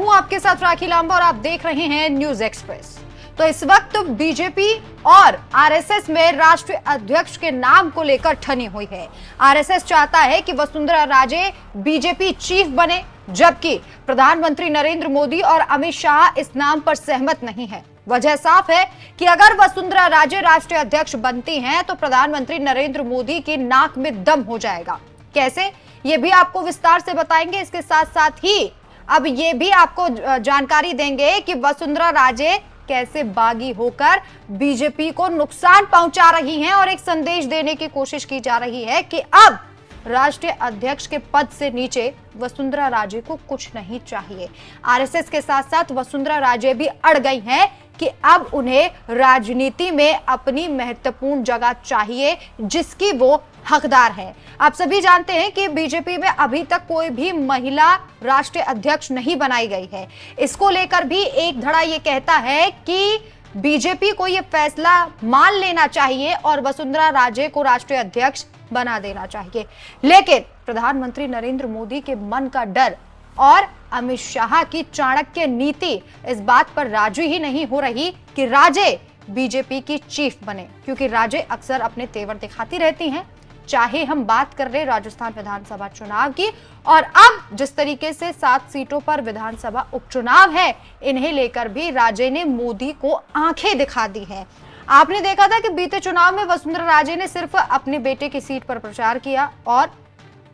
हूं आपके साथ राखी लांबा और आप देख रहे हैं न्यूज एक्सप्रेस। तो इस वक्त बीजेपी और आरएसएस में राष्ट्रीय अध्यक्ष के नाम को लेकर ठनी हुई है। आरएसएस चाहता है कि वसुंधरा राजे बीजेपी चीफ बने, जबकि प्रधानमंत्री नरेंद्र मोदी और अमित शाह इस नाम पर सहमत नहीं है। वजह साफ है कि अगर वसुंधरा राजे राष्ट्रीय अध्यक्ष बनती हैं तो प्रधानमंत्री नरेंद्र मोदी की नाक में दम हो जाएगा। कैसे, ये भी आपको विस्तार से बताएंगे। इसके साथ साथ ही अब ये भी आपको जानकारी देंगे कि वसुंधरा राजे कैसे बागी होकर बीजेपी को नुकसान पहुंचा रही हैं और एक संदेश देने की कोशिश की जा रही है कि अब राष्ट्रीय अध्यक्ष के पद से नीचे वसुंधरा राजे को कुछ नहीं चाहिए। आरएसएस के साथ साथ वसुंधरा राजे भी अड़ गई हैं कि अब उन्हें राजनीति में अपनी महत्वपूर्ण जगह चाहिए जिसकी वो हकदार है। आप सभी जानते हैं कि बीजेपी में अभी तक कोई भी महिला राष्ट्रीय अध्यक्ष नहीं बनाई गई है। इसको लेकर भी एक धड़ा ये कहता है कि बीजेपी को ये फैसला मान लेना चाहिए और वसुंधरा राजे को राष्ट्रीय अध्यक्ष बना देना चाहिए। लेकिन प्रधानमंत्री नरेंद्र मोदी के मन का डर और अमित शाह की चाणक्य नीति इस बात पर राजी ही नहीं हो रही कि राजे बीजेपी की चीफ बने, क्योंकि राजे अक्सर अपने तेवर दिखाती रहती हैं। चाहे हम बात कर रहे राजस्थान विधानसभा चुनाव की, और अब जिस तरीके से 7 सीटों पर विधानसभा उपचुनाव है, इन्हें लेकर भी राजे ने मोदी को आंखें दिखा दी हैं। आपने देखा था कि बीते चुनाव में वसुंधरा राजे ने सिर्फ अपने बेटे की सीट पर प्रचार किया और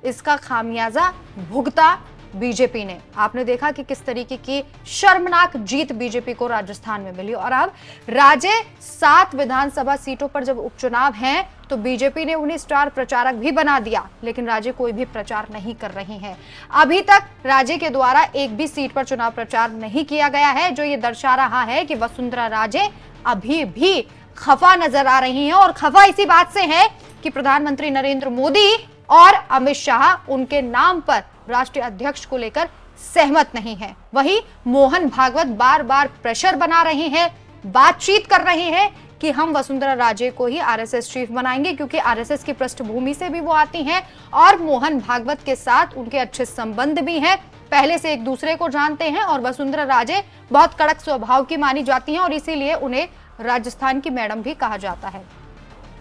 इसका खामियाजा भुगता बीजेपी ने। आपने देखा कि किस तरीके की शर्मनाक जीत बीजेपी को राजस्थान में मिली। और अब राजे 7 विधानसभा सीटों पर जब उपचुनाव हैं तो बीजेपी ने उन्हें स्टार प्रचारक भी बना दिया, लेकिन राजे कोई भी प्रचार नहीं कर रही हैं। अभी तक राजे के द्वारा एक भी सीट पर चुनाव प्रचार नहीं किया गया है, जो ये दर्शा रहा है कि वसुंधरा राजे अभी भी खफा नजर आ रही हैं। और खफा इसी बात से है कि प्रधानमंत्री नरेंद्र मोदी और अमित शाह उनके नाम पर राष्ट्रीय अध्यक्ष को लेकर सहमत नहीं है। वहीं मोहन भागवत बार बार प्रेशर बना रहे हैं, बातचीत कर रहे हैं कि हम वसुंधरा राजे को ही आरएसएस चीफ बनाएंगे, क्योंकि आरएसएस की पृष्ठभूमि से भी वो आती हैं और मोहन भागवत के साथ उनके अच्छे संबंध भी हैं, पहले से एक दूसरे को जानते हैं। और वसुंधरा राजे बहुत कड़क स्वभाव की मानी जाती हैं और इसीलिए उन्हें राजस्थान की मैडम भी कहा जाता है।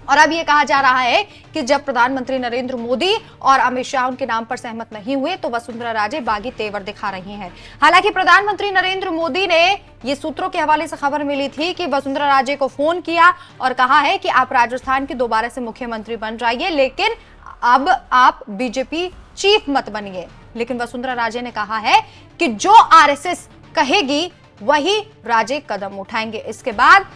और अब ये कहा जा रहा है कि जब प्रधानमंत्री नरेंद्र मोदी और अमित शाह उनके नाम पर सहमत नहीं हुए तो वसुंधरा राजे बागी तेवर दिखा रही हैं। हालांकि प्रधानमंत्री नरेंद्र मोदी ने, ये सूत्रों के हवाले से खबर मिली थी कि वसुंधरा राजे को फोन किया और कहा है कि आप राजस्थान की दोबारा से मुख्यमंत्री बन जाइए, लेकिन अब आप बीजेपी चीफ मत बनिए। लेकिन वसुंधरा राजे ने कहा है कि जो आरएसएस कहेगी वही राजे कदम उठाएंगे। इसके बाद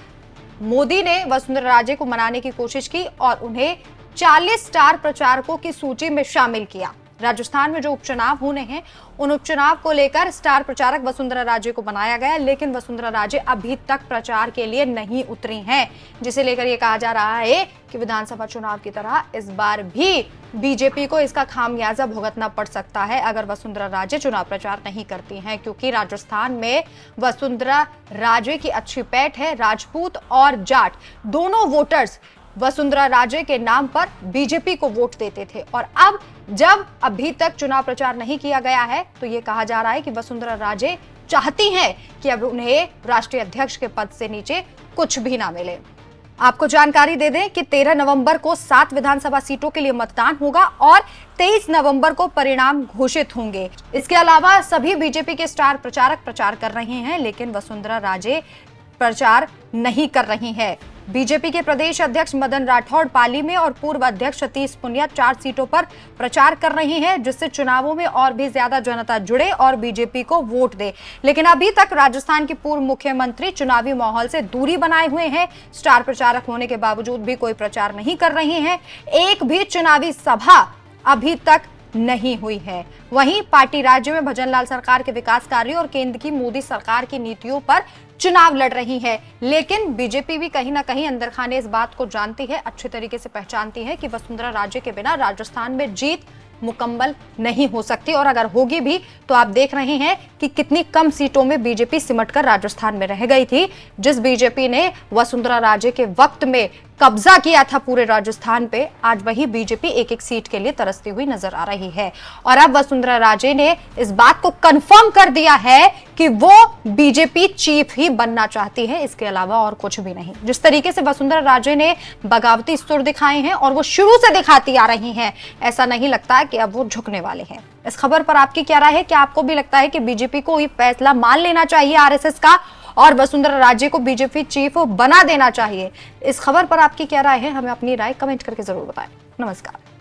मोदी ने वसुंधरा राजे को मनाने की कोशिश की और उन्हें 40 स्टार प्रचारकों की सूची में शामिल किया। राजस्थान में जो उपचुनाव होने हैं, उन उपचुनाव को लेकर स्टार प्रचारक वसुंधरा राजे को बनाया गया, लेकिन वसुंधरा राजे अभी तक प्रचार के लिए नहीं उतरी हैं, जिसे लेकर यह कहा जा रहा है कि विधानसभा चुनाव की तरह इस बार भी बीजेपी को इसका खामियाजा भुगतना पड़ सकता है अगर वसुंधरा राजे चुनाव प्रचार नहीं करती हैं, क्योंकि राजस्थान में वसुंधरा राजे की अच्छी पैठ है। राजपूत और जाट दोनों वोटर्स वसुंधरा राजे के नाम पर बीजेपी को वोट देते थे, और अब जब अभी तक चुनाव प्रचार नहीं किया गया है तो ये कहा जा रहा है कि वसुंधरा राजे चाहती हैं कि अब उन्हें राष्ट्रीय अध्यक्ष के पद से नीचे कुछ भी ना मिले। आपको जानकारी दे दें कि 13 नवंबर को 7 विधानसभा सीटों के लिए मतदान होगा और 23 नवंबर को परिणाम घोषित होंगे। इसके अलावा सभी बीजेपी के स्टार प्रचारक प्रचार कर रहे हैं, लेकिन वसुंधरा राजे प्रचार नहीं कर रही हैं। बीजेपी के प्रदेश अध्यक्ष मदन राठौड़ पाली में और पूर्व अध्यक्ष सतीश पुनिया 4 सीटों पर प्रचार कर रही हैं, जिससे चुनावों में और भी ज्यादा जनता जुड़े और बीजेपी को वोट दे। लेकिन अभी तक राजस्थान के पूर्व मुख्यमंत्री चुनावी माहौल से दूरी बनाए हुए हैं। स्टार प्रचारक होने के बावजूद भी कोई प्रचार नहीं कर रहे हैं। एक भी चुनावी सभा अभी तक नहीं हुई है। वहीं पार्टी राज्य में भजनलाल सरकार के विकास कार्यों और केंद्र की मोदी सरकार की नीतियों पर चुनाव लड़ रही है, लेकिन बीजेपी भी कहीं ना कहीं अंदर खाने इस बात को जानती है, अच्छे तरीके से पहचानती है कि वसुंधरा राजे के बिना राजस्थान में जीत मुकम्मल नहीं हो सकती, और अगर होगी भी तो आप देख रहे हैं कि कितनी कम सीटों में बीजेपी सिमटकर राजस्थान में रह गई थी। जिस बीजेपी ने वसुंधरा राजे के वक्त में कब्जा किया था पूरे राजस्थान पे, आज वही बीजेपी एक एक सीट के लिए तरसती हुई नजर आ रही है। और अब वसुंधरा राजे ने इस बात को कंफर्म कर दिया है कि वो बीजेपी चीफ ही बनना चाहती है, इसके अलावा और कुछ भी नहीं। जिस तरीके से वसुंधरा राजे ने बगावती सुर दिखाए हैं और वो शुरू से दिखाती आ रही हैं, ऐसा नहीं लगता है कि अब वो झुकने वाले हैं। इस खबर पर आपकी क्या राय है? क्या आपको भी लगता है कि बीजेपी को ये फैसला मान लेना चाहिए आरएसएस का और वसुंधरा राजे को बीजेपी चीफ बना देना चाहिए? इस खबर पर आपकी क्या राय है? हमें अपनी राय कमेंट करके जरूर बताएं। नमस्कार।